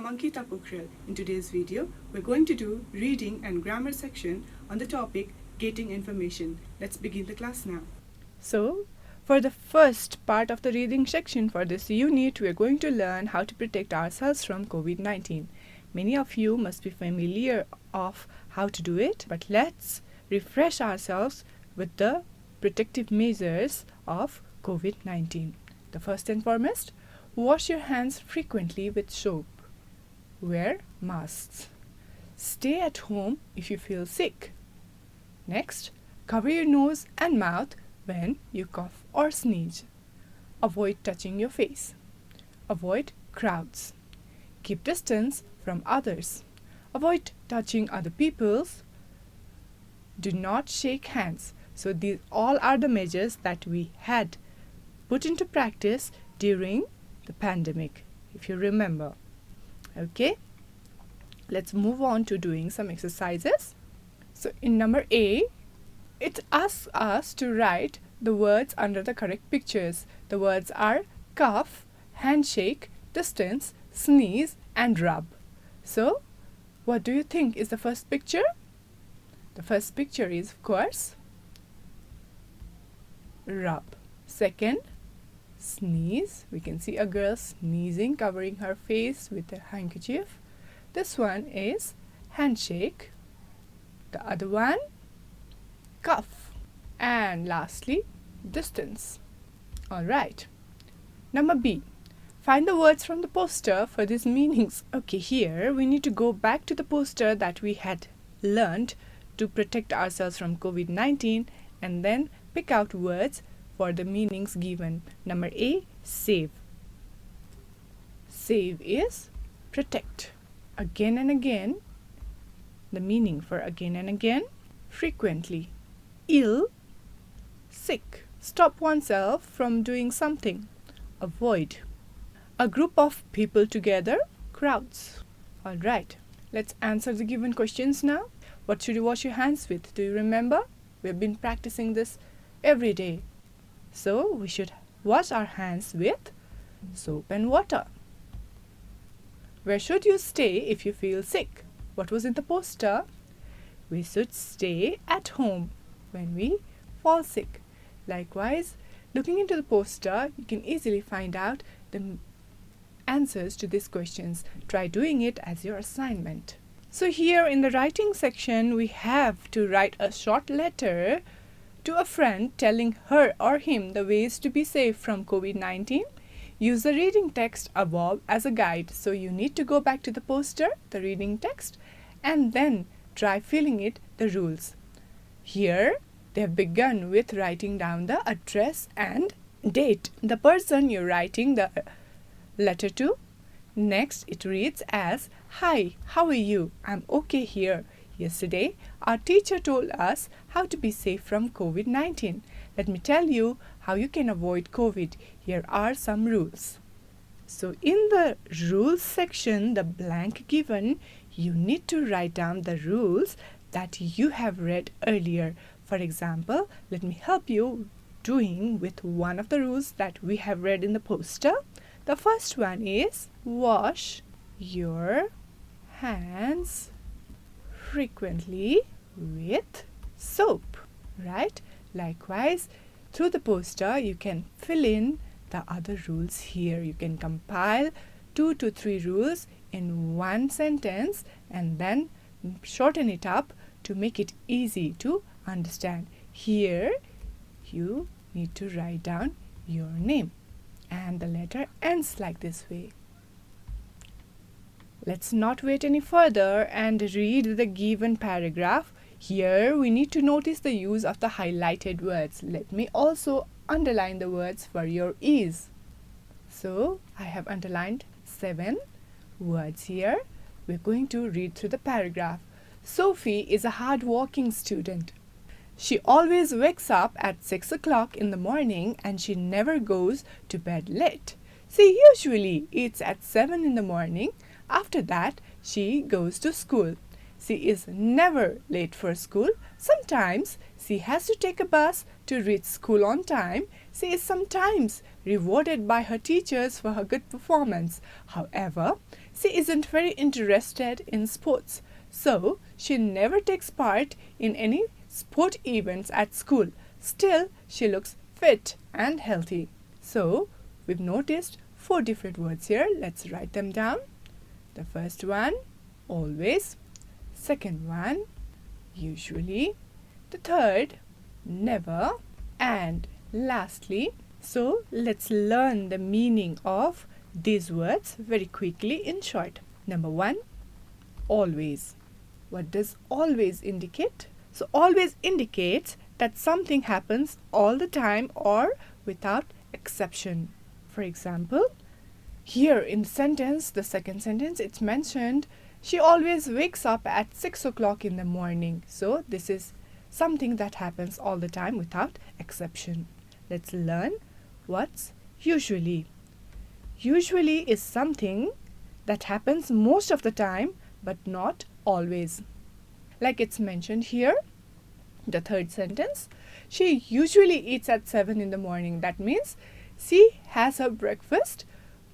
I'm Ankita Pokharel. In today's video, we're going to do reading and grammar section on the topic getting information. Let's begin the class now. So, for the first part of the reading section for this unit, we're going to learn how to protect ourselves from COVID-19. Many of you must be familiar of how to do it, but let's refresh ourselves with the protective measures of COVID-19. The first and foremost, wash your hands frequently with soap. Wear masks. Stay at home if you feel sick. Next, cover your nose and mouth when you cough or sneeze. Avoid touching your face. Avoid crowds. Keep distance from others. Avoid touching other people's. Do not shake hands. So these all are the measures that we had put into practice during the pandemic, if you remember. Okay, let's move on to doing some exercises. So in number A, it asks us to write the words under the correct pictures. The words are cough, handshake, distance, sneeze and rub. So what do you think is the first picture? The first picture is, of course, rub. Second, sneeze. We can see a girl sneezing, covering her face with a handkerchief. This one is handshake. The other one, cough. And lastly, distance. Alright. Number B. Find the words from the poster for these meanings. Okay, here we need to go back to the poster that we had learned to protect ourselves from COVID-19 and then pick out words for the meanings given. Number A, save. Save is protect. Again and again. The meaning for again and again. Frequently. Ill, sick. Stop oneself from doing something. Avoid. A group of people together. Crowds. Alright, let's answer the given questions now. What should you wash your hands with? Do you remember? We've been practicing this every day. So we should wash our hands with soap and water. Where should you stay if you feel sick? What was in the poster? We should stay at home when we fall sick. Likewise, looking into the poster, you can easily find out the answers to these questions. Try doing it as your assignment. So here in the writing section, we have to write a short letter to a friend telling her or him the ways to be safe from COVID-19. Use the reading text above as a guide. So you need to go back to the poster, the reading text, and then try filling it the rules. Here they have begun with writing down the address and date, the person you're writing the letter to. Next it reads as, "Hi, how are you? I'm okay here. Yesterday, our teacher told us how to be safe from COVID-19. Let me tell you how you can avoid COVID. Here are some rules." So in the rules section, the blank given, you need to write down the rules that you have read earlier. For example, let me help you doing with one of the rules that we have read in the poster. The first one is wash your hands frequently with soap, right? Likewise, through the poster, you can fill in the other rules here. You can compile 2 to 3 rules in one sentence and then shorten it up to make it easy to understand. Here, you need to write down your name and the letter ends like this way. Let's not wait any further and read the given paragraph. Here we need to notice the use of the highlighted words. Let me also underline the words for your ease. So I have underlined 7 words here. We're going to read through the paragraph. Sophie is a hard-working student. She always wakes up at 6 o'clock in the morning and she never goes to bed late. She usually eats at 7 in the morning. After that, she goes to school. She is never late for school. Sometimes she has to take a bus to reach school on time. She is sometimes rewarded by her teachers for her good performance. However, She isn't very interested in sports, so she never takes part in any sport events at school. Still, she looks fit and healthy. So, we've noticed 4 different words here. Let's write them down. The first one, always. Second one, usually. The third, never. And lastly, so let's learn the meaning of these words very quickly in short. Number 1, always. What does always indicate? So always indicates that something happens all the time or without exception. For example, here in the second sentence, it's mentioned she always wakes up at 6 o'clock in the morning. So this is something that happens all the time without exception. Let's learn what's usually. Usually is something that happens most of the time but not always. Like it's mentioned here, the third sentence, she usually eats at 7 in the morning. That means she has her breakfast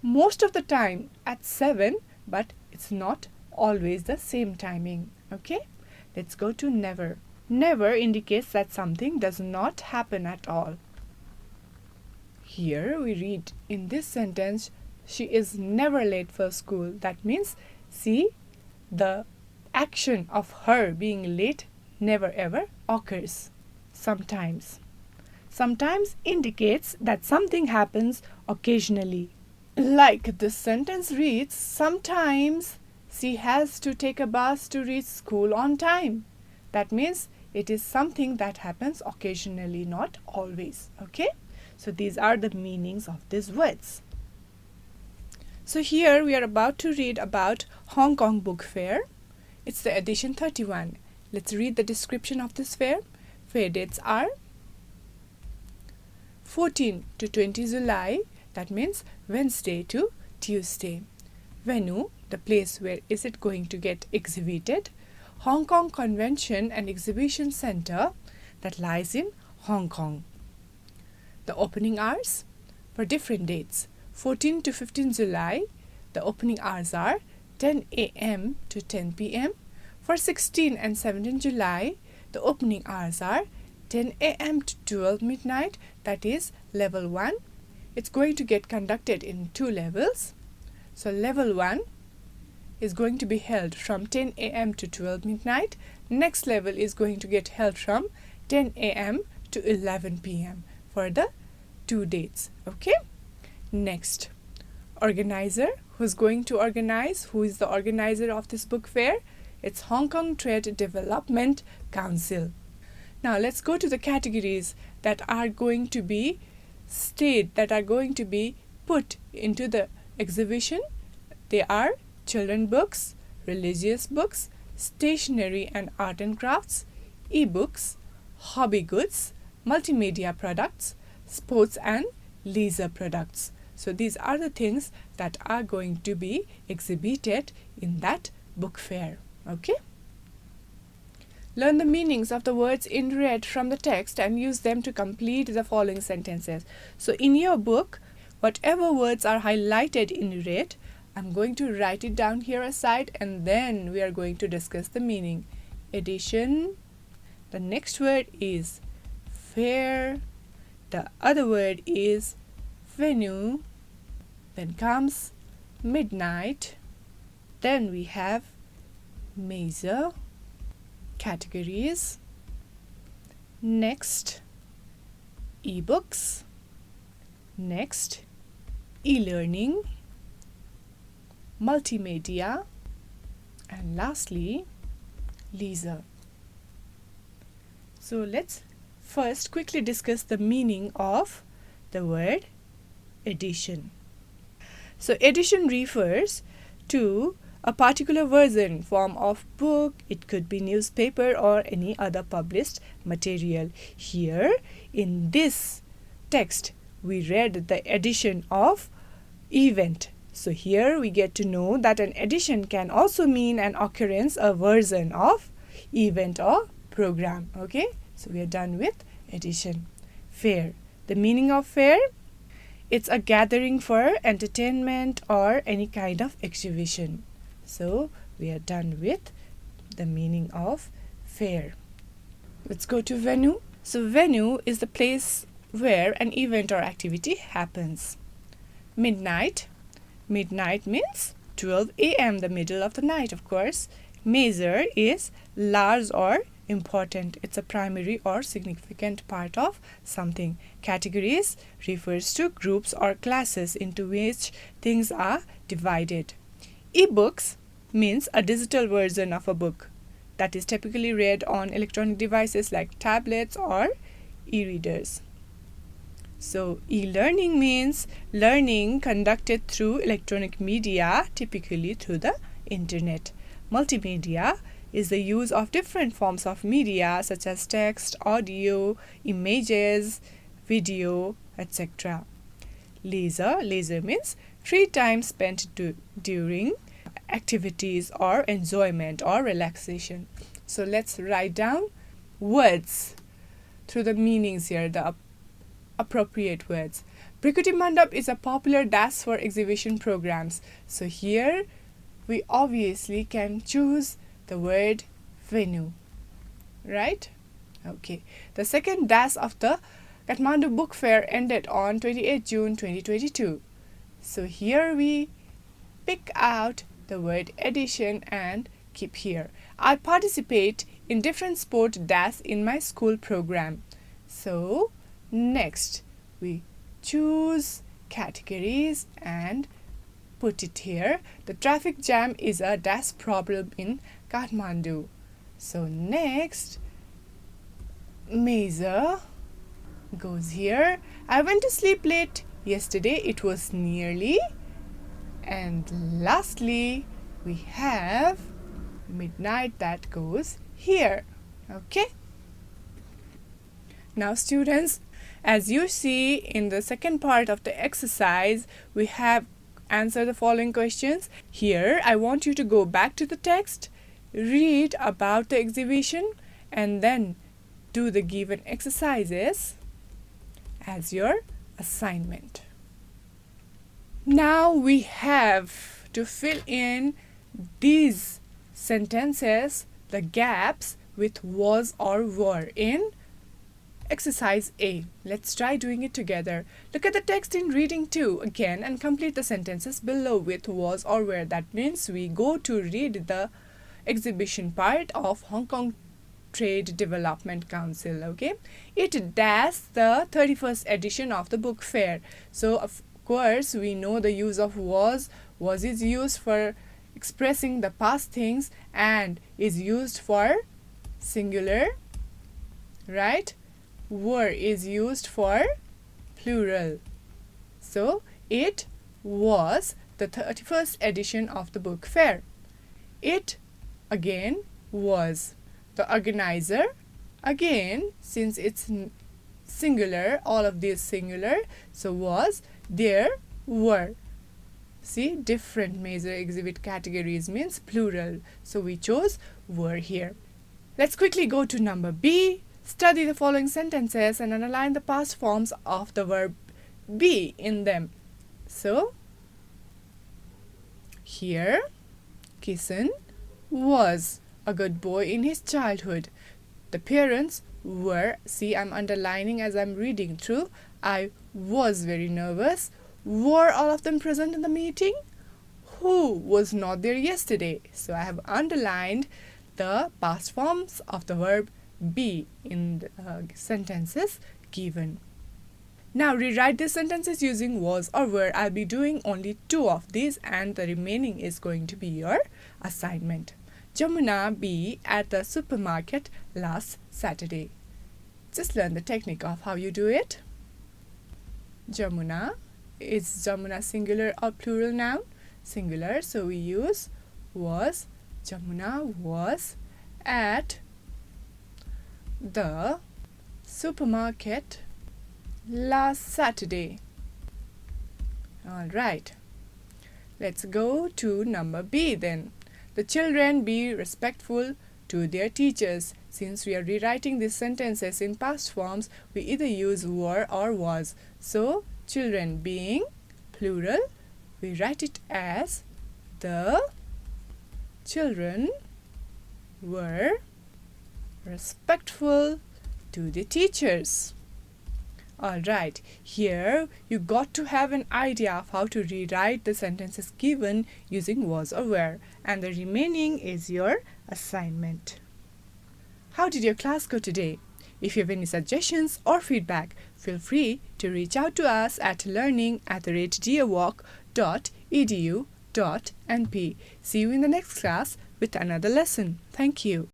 most of the time at 7, but it's not always the same timing. Okay, let's go to never. Never indicates that something does not happen at all. Here we read in this sentence, she is never late for school. That means the action of her being late never ever occurs. Sometimes. Sometimes indicates that something happens occasionally. Like this sentence reads, sometimes she has to take a bus to reach school on time. That means it is something that happens occasionally, not always. Okay? So these are the meanings of these words. So here we are about to read about Hong Kong Book Fair. It's the edition 31. Let's read the description of this fair. Fair dates are 14 to 20 July. That means Wednesday to Tuesday. Venue, the place where is it going to get exhibited. Hong Kong Convention and Exhibition Center that lies in Hong Kong. The opening hours for different dates. 14 to 15 July, the opening hours are 10 a.m. to 10 p.m. For 16 and 17 July, the opening hours are 10 a.m. to 12 midnight. That is level 1. It's going to get conducted in 2 levels. So level 1 is going to be held from 10 a.m. to 12 midnight. Next level is going to get held from 10 a.m. to 11 p.m. for the 2 dates. Okay? Next, organizer. Who's going to organize? Who is the organizer of this book fair? It's Hong Kong Trade Development Council. Now let's go to the categories that are going to be put into the exhibition. They are children books, religious books, stationery and art and crafts, e-books, hobby goods, multimedia products, sports and leisure products. So these are the things that are going to be exhibited in that book fair. Okay? Learn the meanings of the words in red from the text and use them to complete the following sentences. So in your book, whatever words are highlighted in red, I'm going to write it down here aside and then we are going to discuss the meaning. Edition. The next word is fair. The other word is venue. Then comes midnight. Then we have measure. Categories. Next, e-books. Next, e-learning, multimedia, and lastly, leisure. So let's first quickly discuss the meaning of the word edition. So edition refers to a particular version, form of book. It could be newspaper or any other published material. Here in this text, we read the edition of event. So here we get to know that an edition can also mean an occurrence, a version of event or program. Okay, so we are done with edition. Fair. The meaning of fair? it's a gathering for entertainment or any kind of exhibition. So we are done with the meaning of fair. Let's go to venue. So venue is the place where an event or activity happens. Midnight. Midnight means 12 a.m., the middle of the night, of course. Major is large or important. It's a primary or significant part of something. Categories refers to groups or classes into which things are divided. E-books means a digital version of a book that is typically read on electronic devices like tablets or e-readers. So e-learning means learning conducted through electronic media, typically through the internet. Multimedia is the use of different forms of media such as text, audio, images, video, etc. Leisure means free time spent during activities or enjoyment or relaxation. So let's write down words through the meanings here, the appropriate words. Prakriti Mandap is a popular dance for exhibition programs. So here we obviously can choose the word venue, right? Okay. The second dash of the Kathmandu Book Fair ended on 28 June 2022. So here we pick out the word edition and keep here. I participate in different sport dash in my school program. So next we choose categories and put it here. The traffic jam is a dash problem in Kathmandu. So next, Major goes here. I went to sleep late yesterday. It was nearly. And lastly, we have midnight that goes here. Okay. Now students, as you see in the second part of the exercise, we have answered the following questions. Here, I want you to go back to the text, read about the exhibition, and then do the given exercises as your assignment. Now we have to fill in these sentences, the gaps, with was or were in exercise A. Let's try doing it together. Look at the text in reading 2 again and complete the sentences below with was or were. That means we go to read the exhibition part of Hong Kong Trade Development Council. Okay, it dash the 31st edition of the book fair. So of course we know the use of was. Was is used for expressing the past things and is used for singular, right? Were is used for plural. So it was the 31st edition of the book fair. It again was. The organizer again, since it's singular, all of these singular, so was. There were. See, different major exhibit categories means plural, so we chose were here. Let's quickly go to number B. Study the following sentences and underline the past forms of the verb be in them. So, here, Kisan was a good boy in his childhood. The parents were, see, I'm underlining as I'm reading through. I was very nervous. Were all of them present in the meeting? Who was not there yesterday? So I have underlined the past forms of the verb be in the sentences given. Now rewrite these sentences using was or were. I'll be doing only 2 of these and the remaining is going to be your assignment. Jamuna be at the supermarket last Saturday. Just learn the technique of how you do it. Jamuna. Is Jamuna singular or plural noun? Singular, so we use was. Jamuna was at the supermarket last Saturday. Alright, let's go to number B then. The children be respectful to their teachers. Since we are rewriting these sentences in past forms, we either use were or was. So Children being plural, we write it as the children were respectful to the teachers. Alright, here you got to have an idea of how to rewrite the sentences given using was or were, and the remaining is your assignment. How did your class go today? If you have any suggestions or feedback, feel free to reach out to us at learning@dearwalk.edu.np. See you in the next class with another lesson. Thank you.